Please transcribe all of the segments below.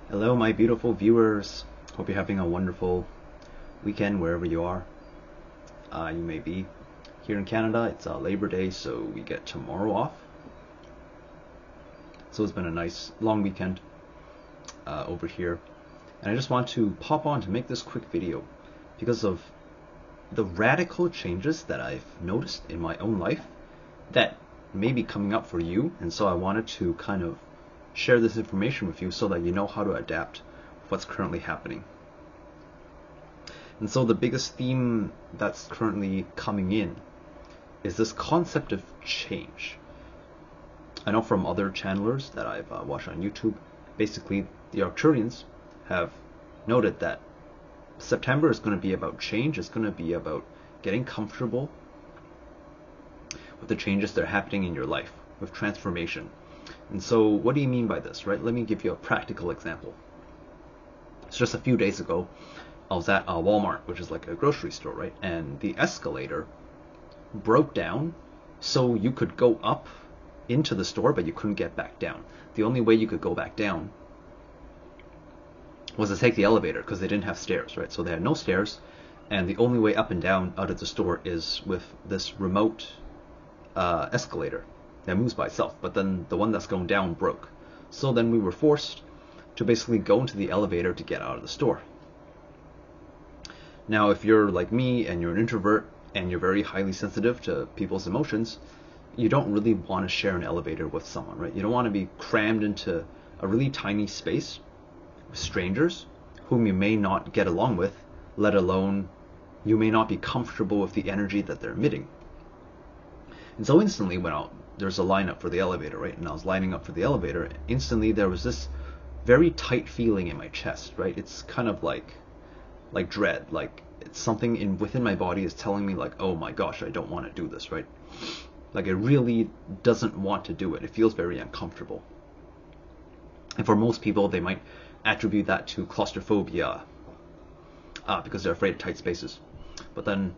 Hello, my beautiful viewers. Hope you're having a wonderful weekend wherever you are. You may be. Here in Canada, it's Labor Day, so we get tomorrow off. So it's been a nice long weekend over here. And I just want to pop on to make this quick video because of the radical changes that I've noticed in my own life that may be coming up for you. And so I wanted to kind of share this information with you so that you know how to adapt what's currently happening. And so the biggest theme that's currently coming in is this concept of change. I know from other channelers that I've watched on YouTube, basically the Arcturians have noted that September is going to be about change. It's going to be about getting comfortable with the changes that are happening in your life, with transformation. And so what do you mean by this, right? Let me give you a practical example. It's just a few days ago, I was at Walmart, which is like a grocery store, right? And the escalator broke down so you could go up into the store, but you couldn't get back down. The only way you could go back down was to take the elevator because they didn't have stairs, right? So they had no stairs, and the only way up and down out of the store is with this remote escalator that moves by itself. But then the one that's going down broke. So then we were forced to basically go into the elevator to get out of the store. Now, if you're like me and you're an introvert and you're very highly sensitive to people's emotions, you don't really want to share an elevator with someone, right? You don't want to be crammed into a really tiny space with strangers whom you may not get along with, let alone you may not be comfortable with the energy that they're emitting. And so instantly when there's a lineup for the elevator, right? And I was lining up for the elevator, instantly there was this very tight feeling in my chest, right? It's kind of like dread, like it's something within my body is telling me like, oh my gosh, I don't want to do this, right? Like it really doesn't want to do it. It feels very uncomfortable. And for most people, they might attribute that to claustrophobia because they're afraid of tight spaces. But then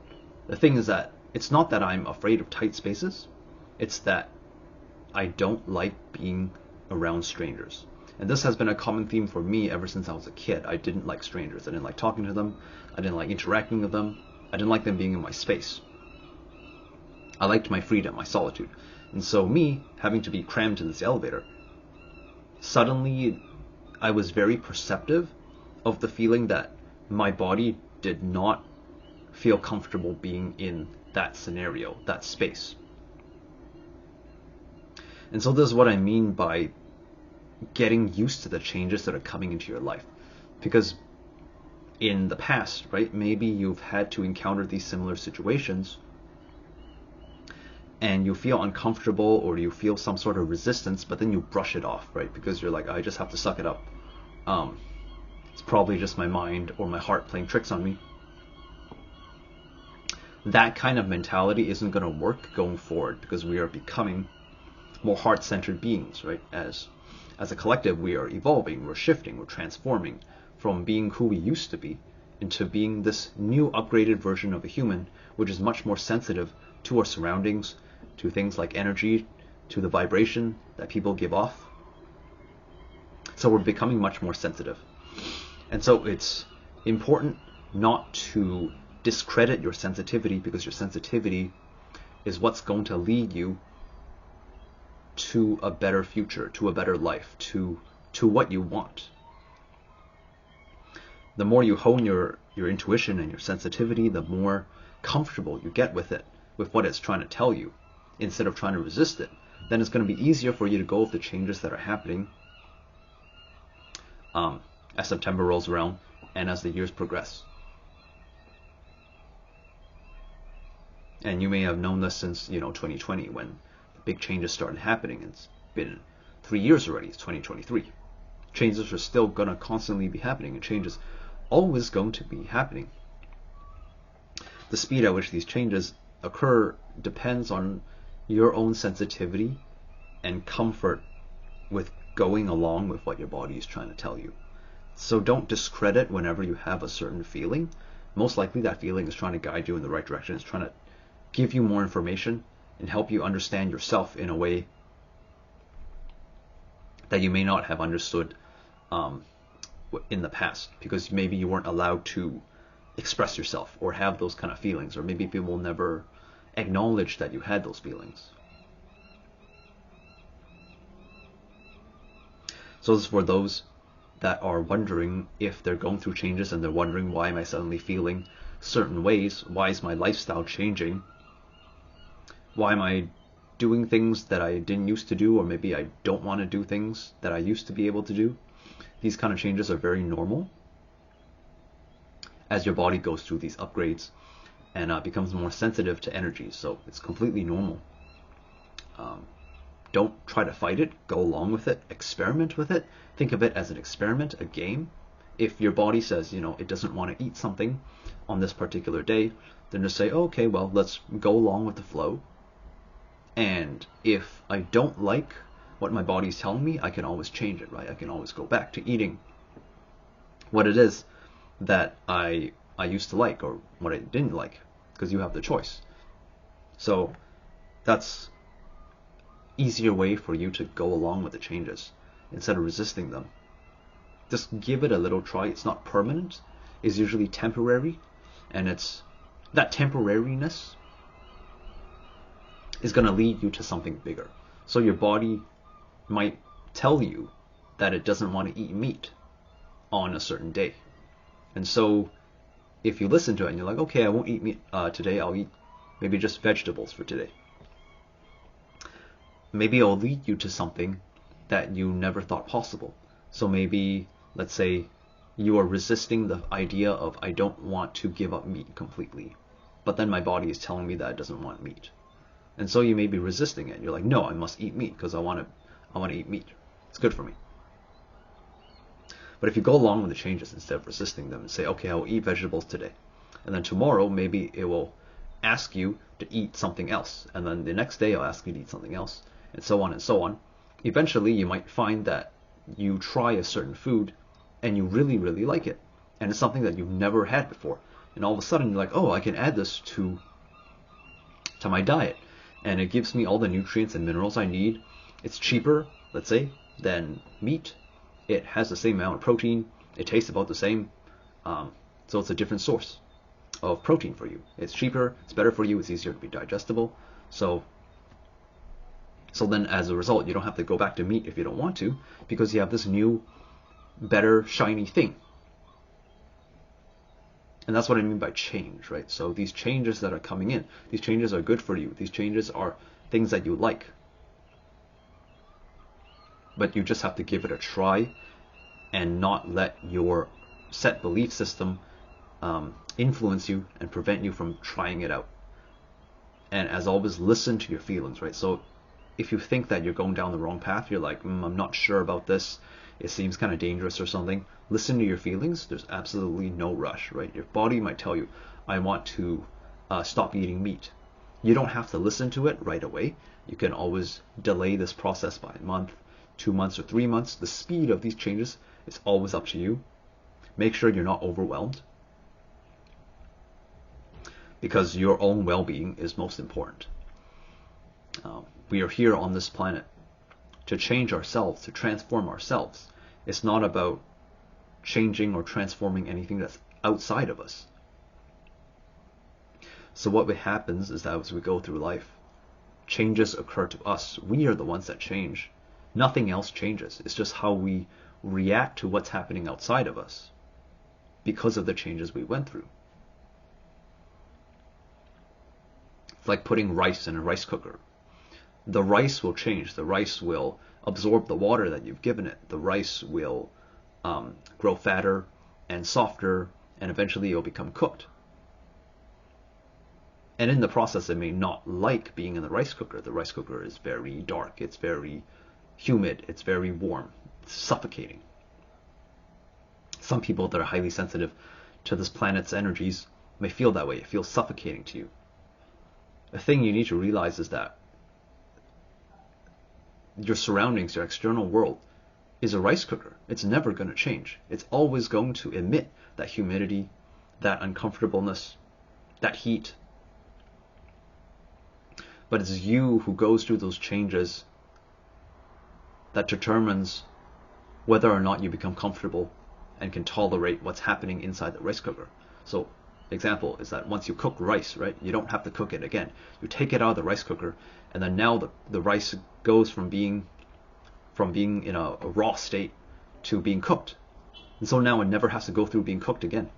the thing is that it's not that I'm afraid of tight spaces, it's that I don't like being around strangers. And this has been a common theme for me ever since I was a kid. I didn't like strangers. I didn't like talking to them. I didn't like interacting with them. I didn't like them being in my space. I liked my freedom, my solitude. And so me having to be crammed in this elevator, suddenly I was very perceptive of the feeling that my body did not feel comfortable being in that scenario, that space. And so this is what I mean by getting used to the changes that are coming into your life. Because in the past, right, maybe you've had to encounter these similar situations and you feel uncomfortable or you feel some sort of resistance, but then you brush it off, right? Because you're like, I just have to suck it up. It's probably just my mind or my heart playing tricks on me. That kind of mentality isn't going to work going forward because we are becoming more heart-centered beings, right? As a collective, we are evolving, we're shifting, we're transforming from being who we used to be into being this new upgraded version of a human, which is much more sensitive to our surroundings, to things like energy, to the vibration that people give off. So we're becoming much more sensitive. And so it's important not to discredit your sensitivity, because your sensitivity is what's going to lead you to a better future, to a better life, to what you want. The more you hone your intuition and your sensitivity, the more comfortable you get with it, with what it's trying to tell you, instead of trying to resist it. Then it's going to be easier for you to go with the changes that are happening as September rolls around and as the years progress. And you may have known this since 2020, when the big changes started happening. It's been 3 years already. It's 2023. Changes are still going to constantly be happening, and change is always going to be happening. The speed at which these changes occur depends on your own sensitivity and comfort with going along with what your body is trying to tell you. So don't discredit whenever you have a certain feeling. Most likely that feeling is trying to guide you in the right direction. It's trying to give you more information and help you understand yourself in a way that you may not have understood in the past, because maybe you weren't allowed to express yourself or have those kind of feelings, or maybe people never acknowledge that you had those feelings. So this is for those that are wondering if they're going through changes and they're wondering, why am I suddenly feeling certain ways? Why is my lifestyle changing? Why am I doing things that I didn't used to do, or maybe I don't want to do things that I used to be able to do? These kind of changes are very normal as your body goes through these upgrades and becomes more sensitive to energy. So it's completely normal. Don't try to fight it. Go along with it. Experiment with it. Think of it as an experiment, a game. If your body says, it doesn't want to eat something on this particular day, then just say, okay, well, let's go along with the flow. And if I don't like what my body's telling me, I can always change it, right? I can always go back to eating what it is that I used to like, or what I didn't like, because you have the choice. So that's easier way for you to go along with the changes instead of resisting them. Just give it a little try. It's not permanent. It's usually temporary, and it's that temporariness is going to lead you to something bigger. So your body might tell you that it doesn't want to eat meat on a certain day, and so if you listen to it and you're like, okay, I won't eat meat today, I'll eat maybe just vegetables for today, maybe it'll lead you to something that you never thought possible. So maybe, let's say, you are resisting the idea of, I don't want to give up meat completely, but then my body is telling me that it doesn't want meat. And so you may be resisting it. You're like, no, I must eat meat because I want to eat meat. It's good for me. But if you go along with the changes instead of resisting them and say, okay, I will eat vegetables today, and then tomorrow maybe it will ask you to eat something else, and then the next day I'll ask you to eat something else, and so on and so on. Eventually you might find that you try a certain food and you really, really like it, and it's something that you've never had before, and all of a sudden you're like, oh, I can add this to my diet, and it gives me all the nutrients and minerals I need. It's cheaper, let's say, than meat. It has the same amount of protein. It tastes about the same. So it's a different source of protein for you. It's cheaper, it's better for you, it's easier to be digestible. So then as a result, you don't have to go back to meat if you don't want to, because you have this new, better, shiny thing. And that's what I mean by change, right? So these changes that are coming in, these changes are good for you. These changes are things that you like. But you just have to give it a try and not let your set belief system influence you and prevent you from trying it out. And as always, listen to your feelings, right? So if you think that you're going down the wrong path, you're like, I'm not sure about this, it seems kind of dangerous or something, listen to your feelings. There's absolutely no rush, right? Your body might tell you, I want to stop eating meat. You don't have to listen to it right away. You can always delay this process by a month, 2 months, or 3 months. The speed of these changes is always up to you. Make sure you're not overwhelmed, because your own well-being is most important. We are here on this planet to change ourselves, to transform ourselves. It's not about changing or transforming anything that's outside of us. So what happens is that as we go through life, changes occur to us. We are the ones that change. Nothing else changes. It's just how we react to what's happening outside of us because of the changes we went through. It's like putting rice in a rice cooker. The rice will change. The rice will absorb the water that you've given it. The rice will grow fatter and softer, and eventually it'll become cooked. And in the process, it may not like being in the rice cooker. The rice cooker is very dark. It's very humid. It's very warm. It's suffocating. Some people that are highly sensitive to this planet's energies may feel that way. It feels suffocating to you. The thing you need to realize is that your surroundings, your external world, is a rice cooker. It's never going to change. It's always going to emit that humidity, that uncomfortableness, that heat. But it's you who goes through those changes that determines whether or not you become comfortable and can tolerate what's happening inside the rice cooker. So example is that once you cook rice, right, you don't have to cook it again. You take it out of the rice cooker, and then now the rice goes from being in a raw state to being cooked. And so now it never has to go through being cooked again.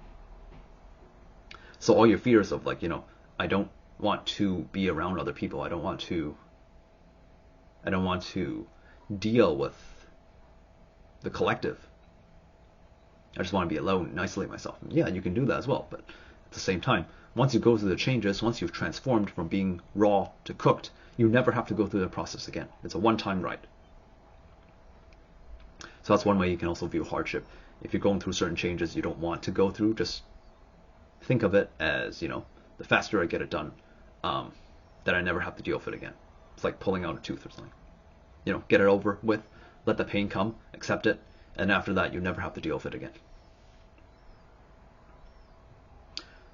So all your fears of like, I don't want to be around other people. I don't want to deal with the collective. I just want to be alone and isolate myself. Yeah, you can do that as well, but at the same time, once you go through the changes, once you've transformed from being raw to cooked, you never have to go through the process again. It's a one-time ride. So that's one way you can also view hardship. If you're going through certain changes you don't want to go through, just think of it as, the faster I get it done, that I never have to deal with it again. It's like pulling out a tooth or something. Get it over with, let the pain come, accept it, and after that you never have to deal with it again.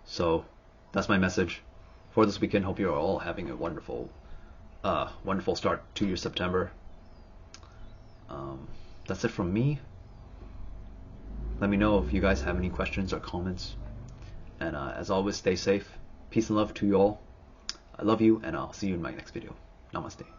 So that's my message for this weekend. Hope you're all having a wonderful start to your September. That's it from me. Let me know if you guys have any questions or comments. And as always, stay safe. Peace and love to you all. I love you, and I'll see you in my next video. Namaste.